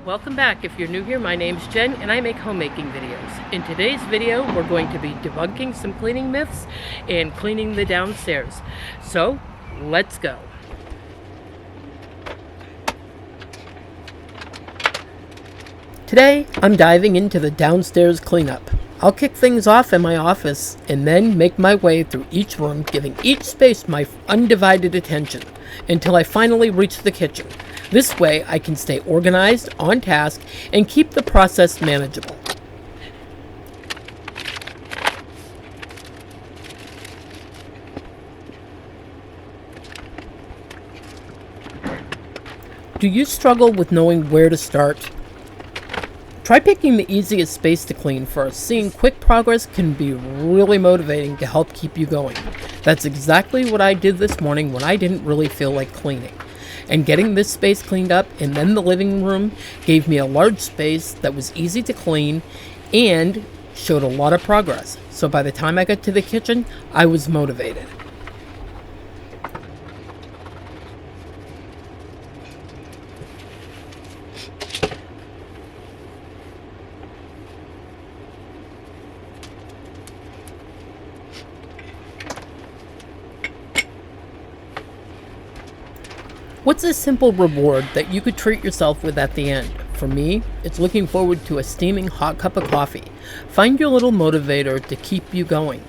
Welcome back. If you're new here, my name's Jen and I make homemaking videos. In today's video, we're going to be debunking some cleaning myths and cleaning the downstairs. So, let's go. Today, I'm diving into the downstairs cleanup. I'll kick things off in my office and then make my way through each room, giving each space my undivided attention until I finally reach the kitchen. This way, I can stay organized, on task, and keep the process manageable. Do you struggle with knowing where to start? Try picking the easiest space to clean first. Seeing quick progress can be really motivating to help keep you going. That's exactly what I did this morning when I didn't really feel like cleaning. And getting this space cleaned up and then the living room gave me a large space that was easy to clean and showed a lot of progress. So by the time I got to the kitchen, I was motivated. What's a simple reward that you could treat yourself with at the end? For me, it's looking forward to a steaming hot cup of coffee. Find your little motivator to keep you going.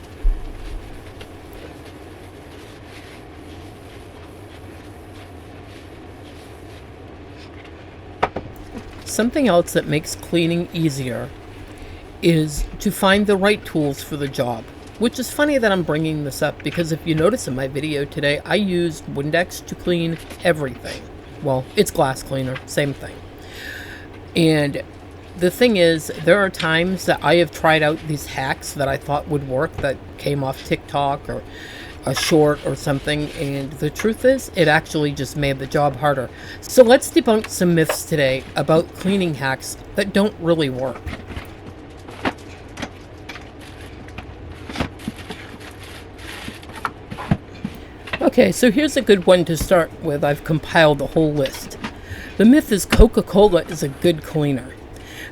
Something else that makes cleaning easier is to find the right tools for the job. Which is funny that I'm bringing this up because if you notice in my video today, I used Windex to clean everything. Well, it's glass cleaner, same thing. And the thing is, there are times that I have tried out these hacks that I thought would work that came off TikTok or a short or something, and the truth is, it actually just made the job harder. So let's debunk some myths today about cleaning hacks that don't really work. Okay, so here's a good one to start with. I've compiled a whole list. The myth is Coca-Cola is a good cleaner.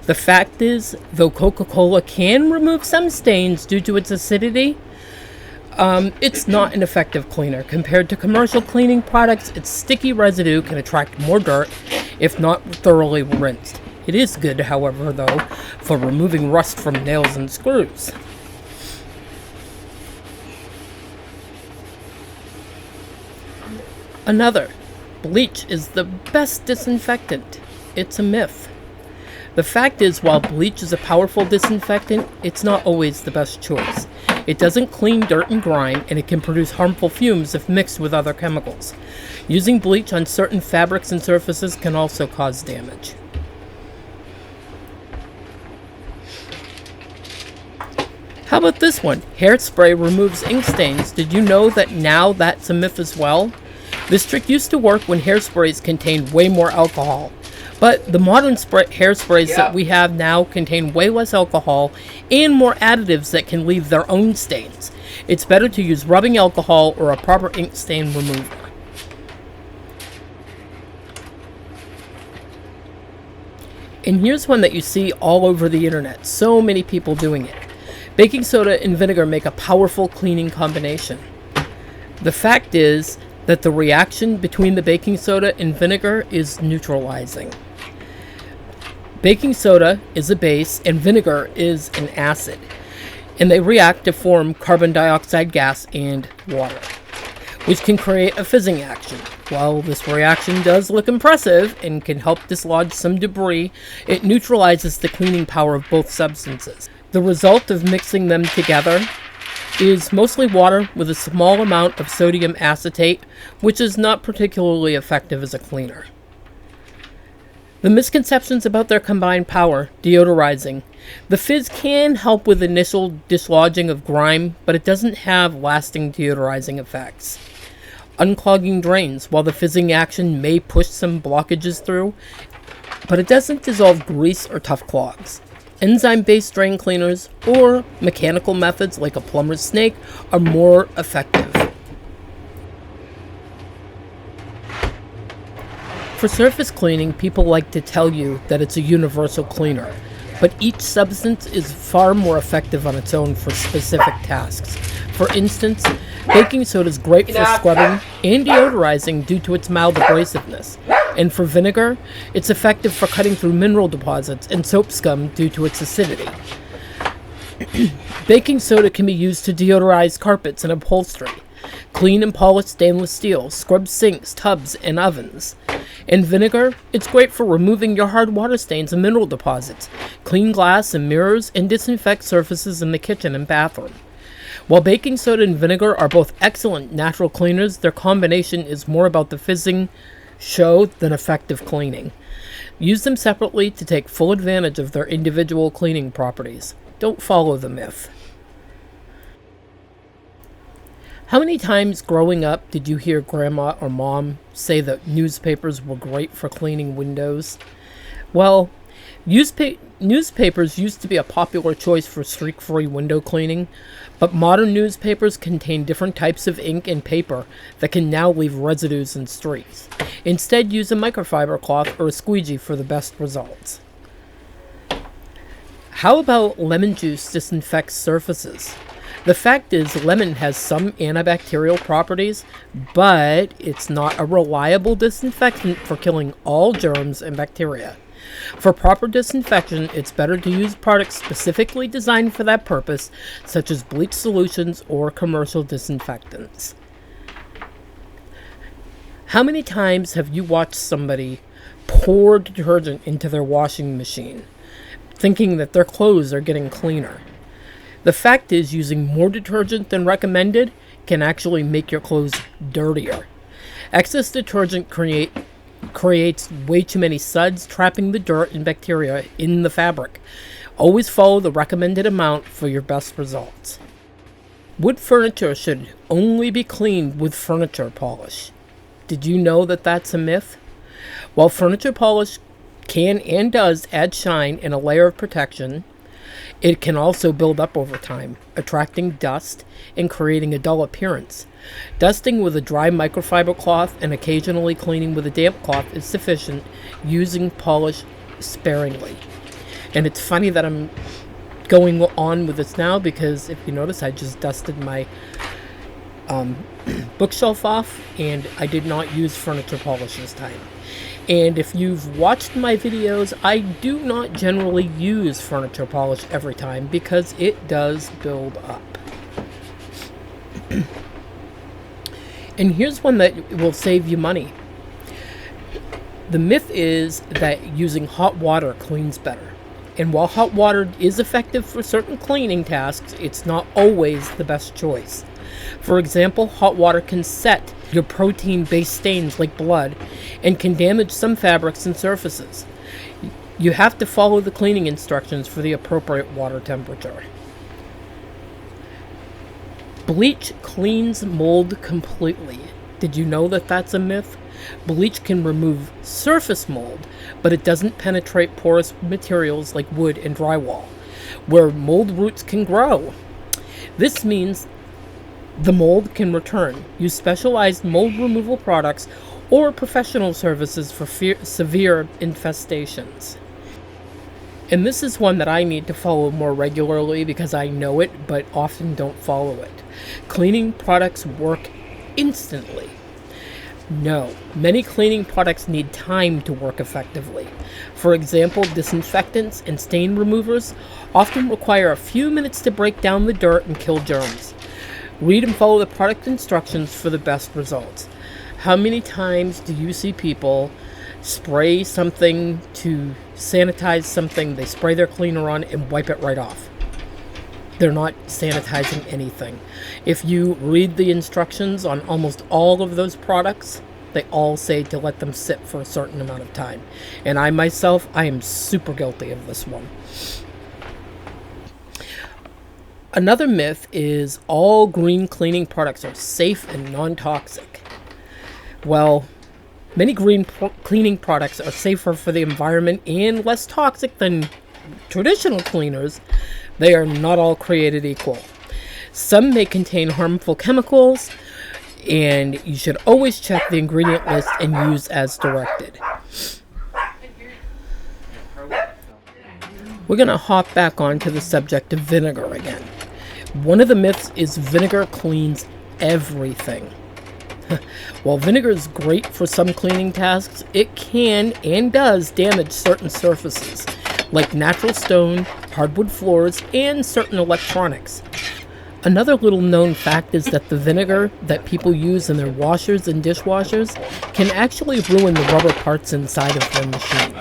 The fact is, though Coca-Cola can remove some stains due to its acidity, it's not an effective cleaner. Compared to commercial cleaning products, its sticky residue can attract more dirt if not thoroughly rinsed. It is good, however, though, for removing rust from nails and screws. Another, bleach is the best disinfectant. It's a myth. The fact is, while bleach is a powerful disinfectant, it's not always the best choice. It doesn't clean dirt and grime, and it can produce harmful fumes if mixed with other chemicals. Using bleach on certain fabrics and surfaces can also cause damage. How about this one? Hairspray removes ink stains. Did you know that now that's a myth as well? This trick used to work when hairsprays contained way more alcohol, but the modern hairsprays that we have now contain way less alcohol and more additives that can leave their own stains. It's better to use rubbing alcohol or a proper ink stain remover. And here's one that you see all over the internet. So many people doing it. Baking soda and vinegar make a powerful cleaning combination. The fact is that the reaction between the baking soda and vinegar is neutralizing. Baking soda is a base and vinegar is an acid, and they react to form carbon dioxide gas and water, which can create a fizzing action. While this reaction does look impressive and can help dislodge some debris, it neutralizes the cleaning power of both substances. The result of mixing them together is mostly water with a small amount of sodium acetate, which is not particularly effective as a cleaner. The misconceptions about their combined power, deodorizing. The fizz can help with initial dislodging of grime, but it doesn't have lasting deodorizing effects. Unclogging drains. While the fizzing action may push some blockages through, but it doesn't dissolve grease or tough clogs. Enzyme-based drain cleaners or mechanical methods like a plumber's snake are more effective. For surface cleaning, people like to tell you that it's a universal cleaner, but each substance is far more effective on its own for specific tasks. For instance, baking soda is great for scrubbing and deodorizing due to its mild abrasiveness. And for vinegar, it's effective for cutting through mineral deposits and soap scum due to its acidity. Baking soda can be used to deodorize carpets and upholstery, clean and polish stainless steel, scrub sinks, tubs, and ovens. In vinegar, it's great for removing your hard water stains and mineral deposits, clean glass and mirrors, and disinfect surfaces in the kitchen and bathroom. While baking soda and vinegar are both excellent natural cleaners, their combination is more about the fizzing show than effective cleaning. Use them separately to take full advantage of their individual cleaning properties. Don't follow the myth. How many times growing up did you hear grandma or mom say that newspapers were great for cleaning windows? Well, newspapers used to be a popular choice for streak-free window cleaning, but modern newspapers contain different types of ink and paper that can now leave residues and streaks. Instead, use a microfiber cloth or a squeegee for the best results. How about lemon juice disinfects surfaces? The fact is, lemon has some antibacterial properties, but it's not a reliable disinfectant for killing all germs and bacteria. For proper disinfection, it's better to use products specifically designed for that purpose, such as bleach solutions or commercial disinfectants. How many times have you watched somebody pour detergent into their washing machine, thinking that their clothes are getting cleaner? The fact is, using more detergent than recommended can actually make your clothes dirtier. Excess detergent creates way too many suds, trapping the dirt and bacteria in the fabric. Always follow the recommended amount for your best results. Wood furniture should only be cleaned with furniture polish. Did you know that that's a myth? While furniture polish can and does add shine and a layer of protection, it can also build up over time, attracting dust and creating a dull appearance. Dusting with a dry microfiber cloth and occasionally cleaning with a damp cloth is sufficient, using polish sparingly. And it's funny that I'm going on with this now because if you notice, I just dusted my bookshelf off and I did not use furniture polish this time. And if you've watched my videos, I do not generally use furniture polish every time because it does build up. And here's one that will save you money. The myth is that using hot water cleans better. And while hot water is effective for certain cleaning tasks, it's not always the best choice. For example, hot water can set your protein-based stains like blood and can damage some fabrics and surfaces. You have to follow the cleaning instructions for the appropriate water temperature. Bleach cleans mold completely. Did you know that that's a myth? Bleach can remove surface mold, but it doesn't penetrate porous materials like wood and drywall, where mold roots can grow. This means the mold can return. Use specialized mold removal products or professional services for severe infestations. And this is one that I need to follow more regularly because I know it, but often don't follow it. Cleaning products work instantly. No, many cleaning products need time to work effectively. For example, disinfectants and stain removers often require a few minutes to break down the dirt and kill germs. Read and follow the product instructions for the best results. How many times do you see people spray something to sanitize something, they spray their cleaner on and wipe it right off? They're not sanitizing anything. If you read the instructions on almost all of those products, they all say to let them sit for a certain amount of time. And I myself, I am super guilty of this one. Another myth is all green cleaning products are safe and non-toxic. Well, many green cleaning products are safer for the environment and less toxic than traditional cleaners. They are not all created equal. Some may contain harmful chemicals And you should always check the ingredient list and use as directed. We're going to hop back onto the subject of vinegar again. One of the myths is vinegar cleans everything. While vinegar is great for some cleaning tasks, it can and does damage certain surfaces, like natural stone, hardwood floors, and certain electronics. Another little known fact is that the vinegar that people use in their washers and dishwashers can actually ruin the rubber parts inside of their machine.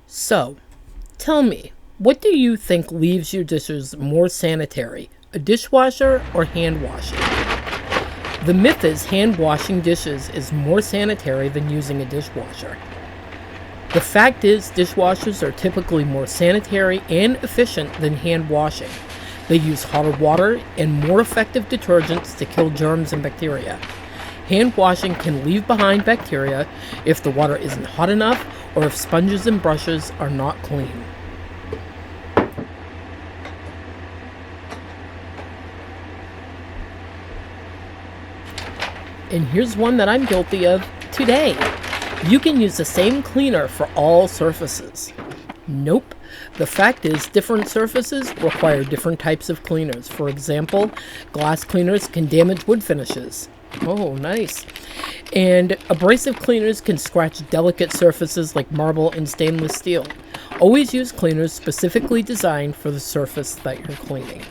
So, tell me, what do you think leaves your dishes more sanitary, a dishwasher or hand washing? The myth is hand washing dishes is more sanitary than using a dishwasher. The fact is, dishwashers are typically more sanitary and efficient than hand washing. They use hotter water and more effective detergents to kill germs and bacteria. Hand washing can leave behind bacteria if the water isn't hot enough or if sponges and brushes are not clean. And here's one that I'm guilty of today. You can use the same cleaner for all surfaces. Nope. The fact is, different surfaces require different types of cleaners. For example, glass cleaners can damage wood finishes. Oh, nice. And abrasive cleaners can scratch delicate surfaces like marble and stainless steel. Always use cleaners specifically designed for the surface that you're cleaning.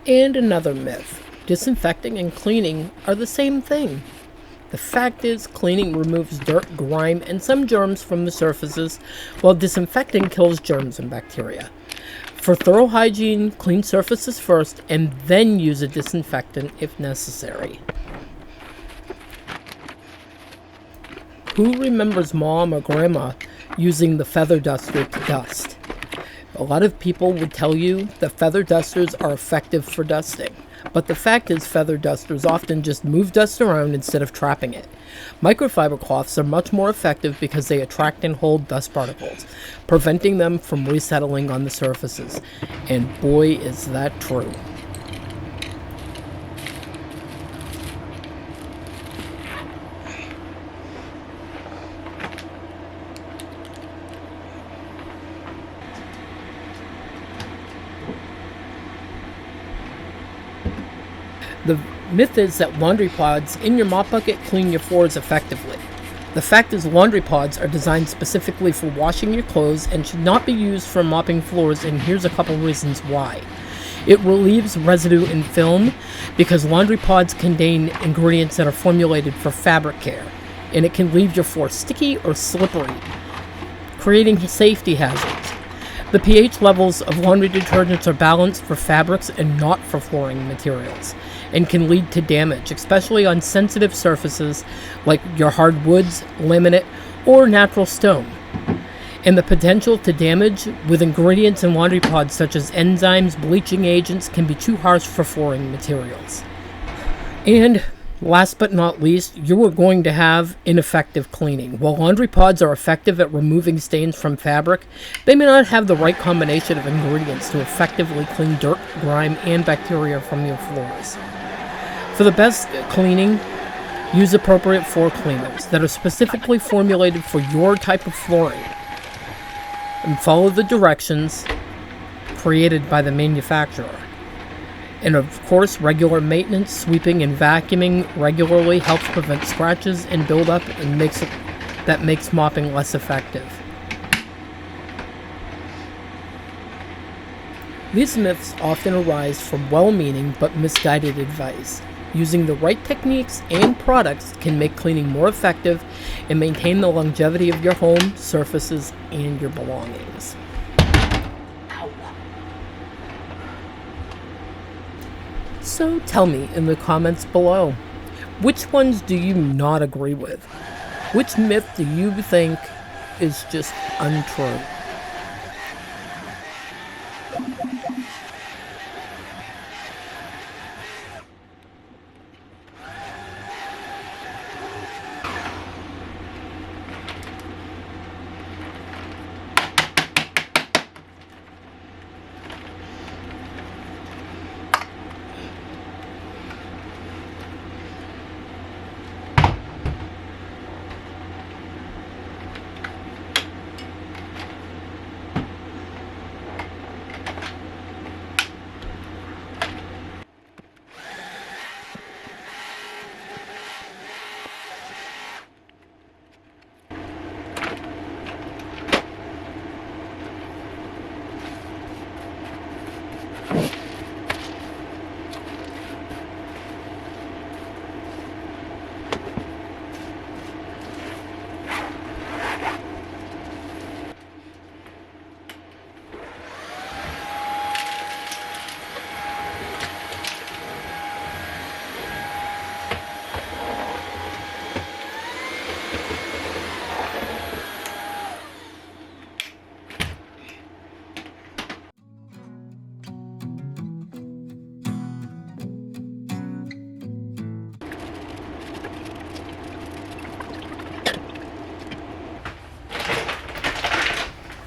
And another myth. Disinfecting and cleaning are the same thing. The fact is, cleaning removes dirt, grime, and some germs from the surfaces, while disinfecting kills germs and bacteria. For thorough hygiene, clean surfaces first, and then use a disinfectant if necessary. Who remembers mom or grandma using the feather duster to dust? A lot of people would tell you that feather dusters are effective for dusting. But the fact is, feather dusters often just move dust around instead of trapping it. Microfiber cloths are much more effective because they attract and hold dust particles, preventing them from resettling on the surfaces. And boy, is that true. The myth is that laundry pods in your mop bucket clean your floors effectively. The fact is, laundry pods are designed specifically for washing your clothes and should not be used for mopping floors, and here's a couple reasons why. It relieves residue and film because laundry pods contain ingredients that are formulated for fabric care, and it can leave your floor sticky or slippery, creating safety hazards. The pH levels of laundry detergents are balanced for fabrics and not for flooring materials, and can lead to damage, especially on sensitive surfaces like your hardwoods, laminate, or natural stone. And the potential to damage with ingredients in laundry pods such as enzymes, bleaching agents can be too harsh for flooring materials. And last but not least, you are going to have ineffective cleaning. While laundry pods are effective at removing stains from fabric, they may not have the right combination of ingredients to effectively clean dirt, grime, and bacteria from your floors. For the best cleaning, use appropriate floor cleaners that are specifically formulated for your type of flooring, and follow the directions created by the manufacturer. And of course, regular maintenance, sweeping, and vacuuming regularly helps prevent scratches and buildup and makes mopping less effective. These myths often arise from well-meaning but misguided advice. Using the right techniques and products can make cleaning more effective and maintain the longevity of your home, surfaces, and your belongings. So tell me in the comments below, which ones do you not agree with? Which myth do you think is just untrue?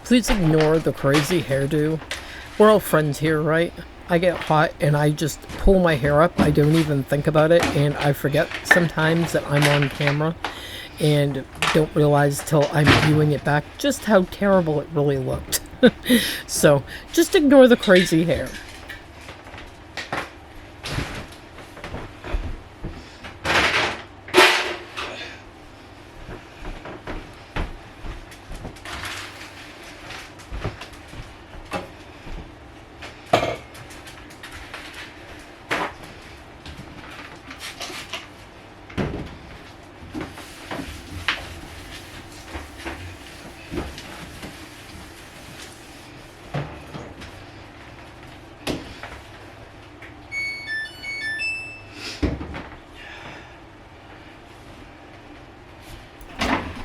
Please ignore the crazy hairdo. We're all friends here, right? I get hot and I just pull my hair up. I don't even think about it, and I forget sometimes that I'm on camera and don't realize till I'm viewing it back just how terrible it really looked. So just ignore the crazy hair.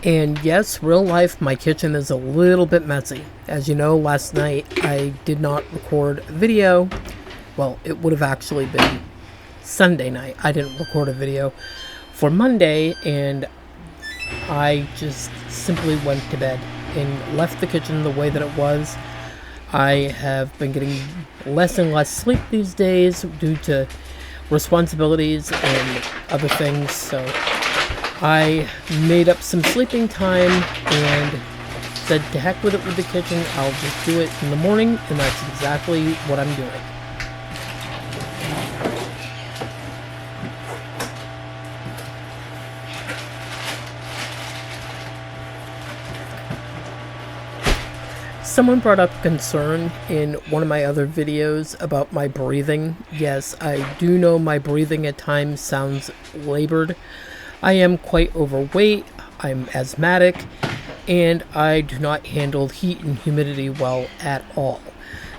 And yes, real life, my kitchen is a little bit messy. As you know, last night I did not record a video. Well, it would have actually been Sunday night. I didn't record a video for Monday, and I just simply went to bed and left the kitchen the way that it was. I have been getting less and less sleep these days due to responsibilities and other things, so I made up some sleeping time and said to heck with it with the kitchen, I'll just do it in the morning, and that's exactly what I'm doing. Someone brought up concern in one of my other videos about my breathing. Yes, I do know my breathing at times sounds labored. I am quite overweight, I'm asthmatic, and I do not handle heat and humidity well at all.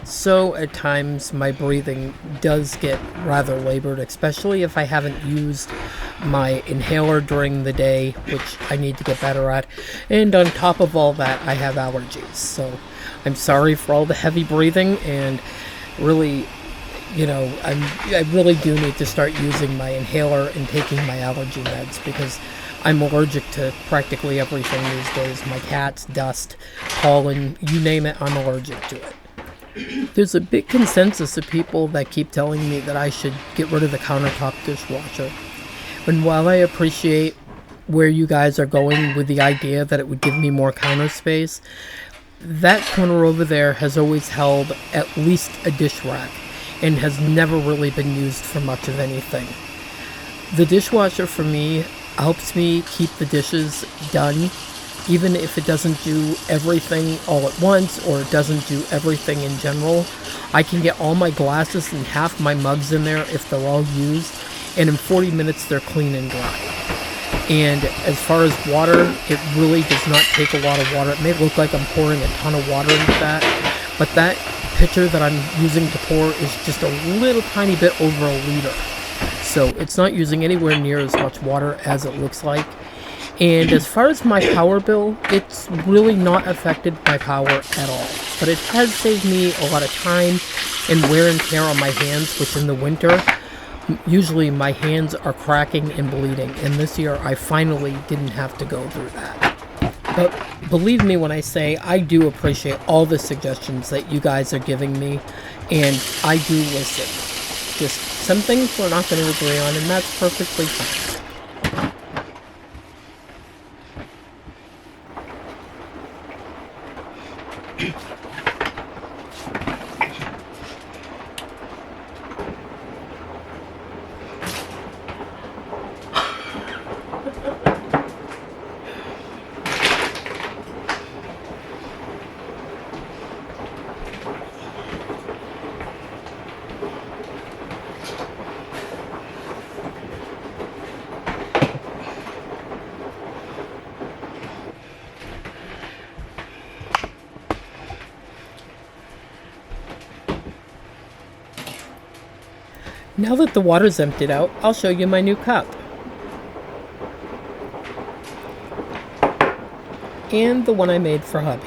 So at times my breathing does get rather labored, especially if I haven't used my inhaler during the day, which I need to get better at. And on top of all that, I have allergies. So I'm sorry for all the heavy breathing, and really, you know, I really do need to start using my inhaler and taking my allergy meds, because I'm allergic to practically everything these days. My cats, dust, pollen, you name it, I'm allergic to it. There's a big consensus of people that keep telling me that I should get rid of the countertop dishwasher. And while I appreciate where you guys are going with the idea that it would give me more counter space, that corner over there has always held at least a dish rack and has never really been used for much of anything. The dishwasher for me helps me keep the dishes done, even if it doesn't do everything all at once, or it doesn't do everything in general. I can get all my glasses and half my mugs in there if they're all used, and in 40 minutes they're clean and dry. And as far as water, it really does not take a lot of water. It may look like I'm pouring a ton of water into that, but that pitcher that I'm using to pour is just a little tiny bit over a liter. So it's not using anywhere near as much water as it looks like. And as far as my power bill, it's really not affected by power at all. But it has saved me a lot of time and wear and tear on my hands, which in the winter, usually my hands are cracking and bleeding. And this year I finally didn't have to go through that. But believe me when I say I do appreciate all the suggestions that you guys are giving me, and I do listen. Just some things we're not going to agree on, and that's perfectly fine. Now that the water's emptied out, I'll show you my new cup. And the one I made for hubby.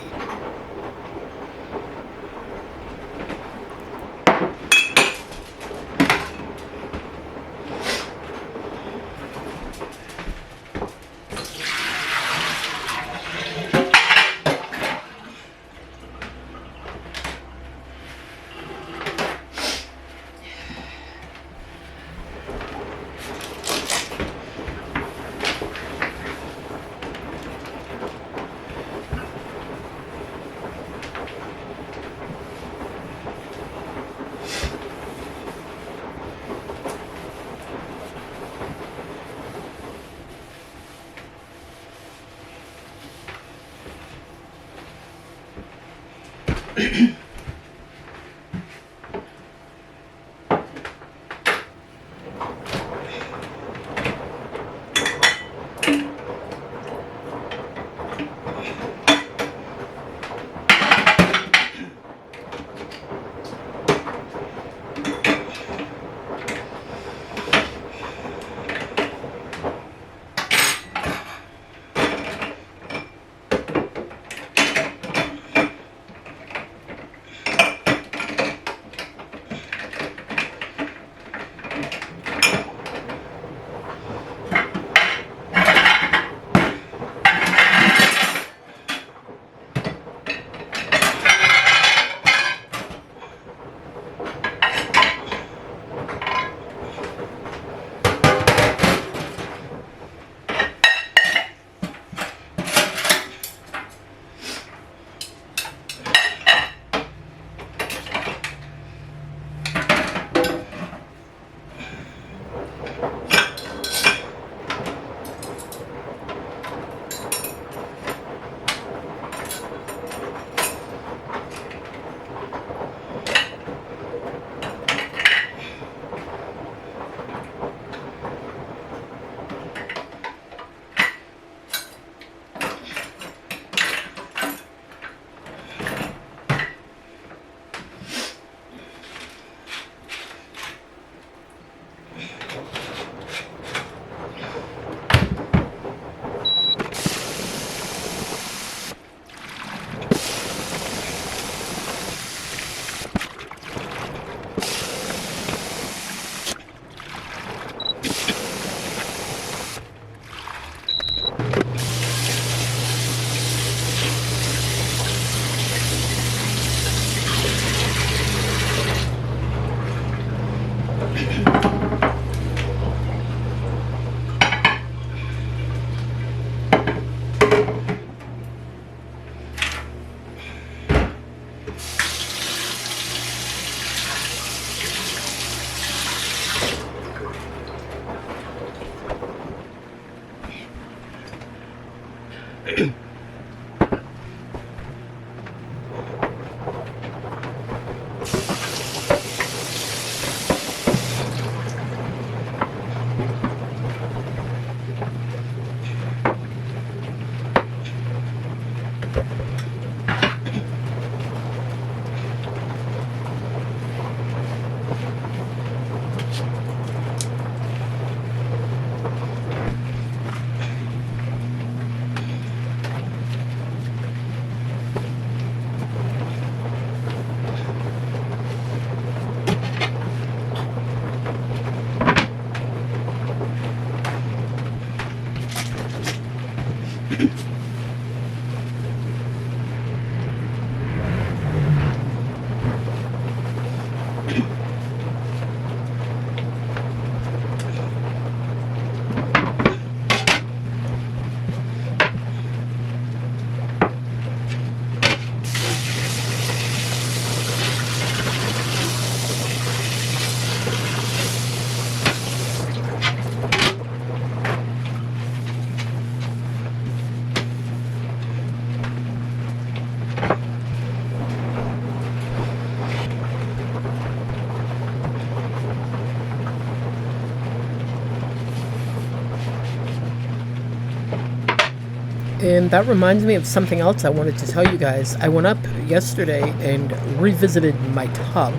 And that reminds me of something else I wanted to tell you guys. I went up yesterday and revisited my tub,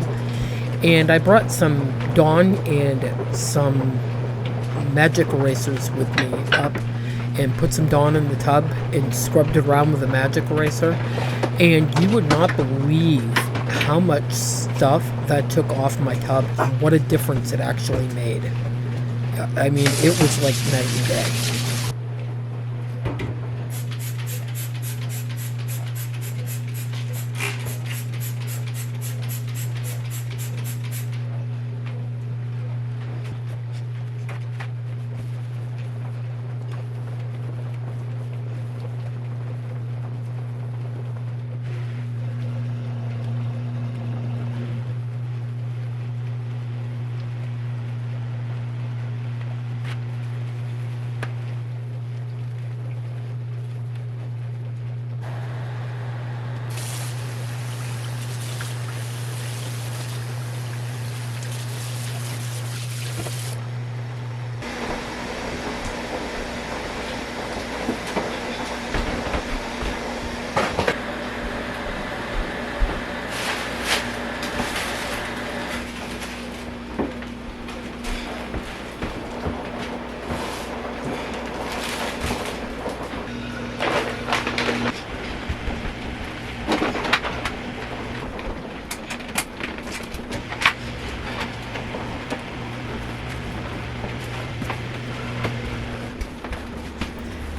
and I brought some Dawn and some magic erasers with me up, and put some Dawn in the tub and scrubbed it around with a magic eraser. And you would not believe how much stuff that took off my tub and what a difference it actually made. I mean, it was like night and day.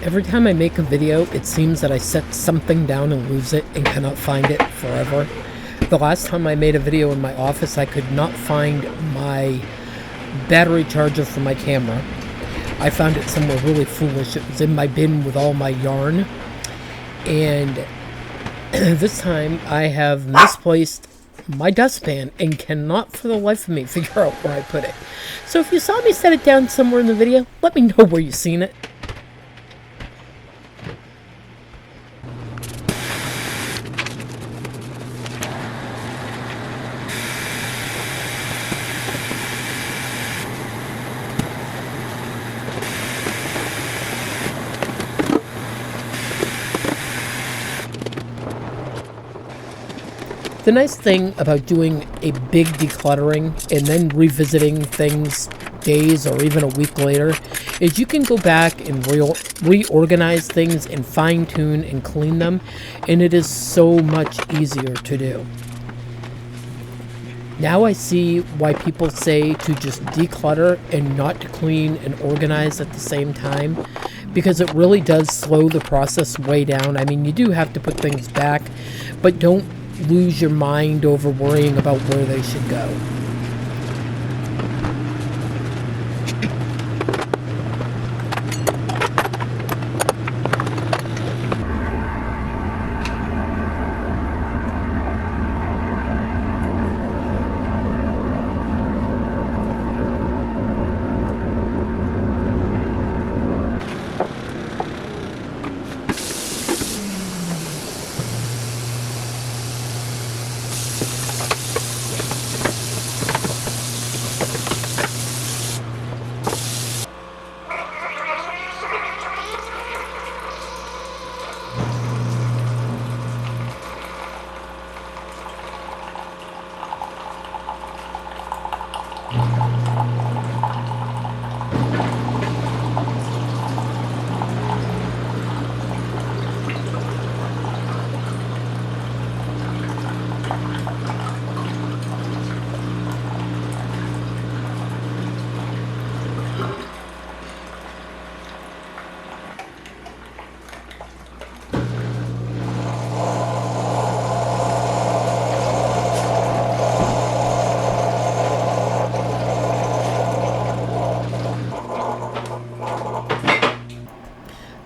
Every time I make a video, it seems that I set something down and lose it and cannot find it forever. The last time I made a video in my office, I could not find my battery charger for my camera. I found it somewhere really foolish. It was in my bin with all my yarn. And this time I have misplaced my dustpan and cannot for the life of me figure out where I put it. So if you saw me set it down somewhere in the video, let me know where you've seen it. The nice thing about doing a big decluttering and then revisiting things days or even a week later is you can go back and reorganize things and fine-tune and clean them, and it is so much easier to do. Now I see why people say to just declutter and not to clean and organize at the same time, because it really does slow the process way down. I mean, you do have to put things back, but don't lose your mind over worrying about where they should go.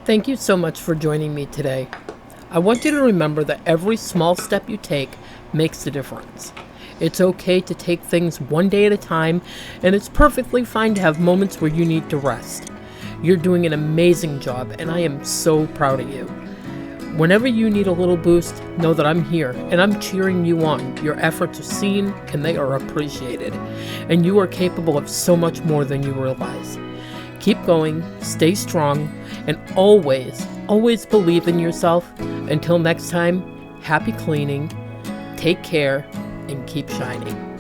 Thank you so much for joining me today. I want you to remember that every small step you take makes a difference. It's okay to take things one day at a time, and it's perfectly fine to have moments where you need to rest. You're doing an amazing job, and I am so proud of you. Whenever you need a little boost, know that I'm here, and I'm cheering you on. Your efforts are seen, and they are appreciated. And you are capable of so much more than you realize. Keep going, stay strong, and always believe in yourself. Until next time, happy cleaning, take care, and keep shining.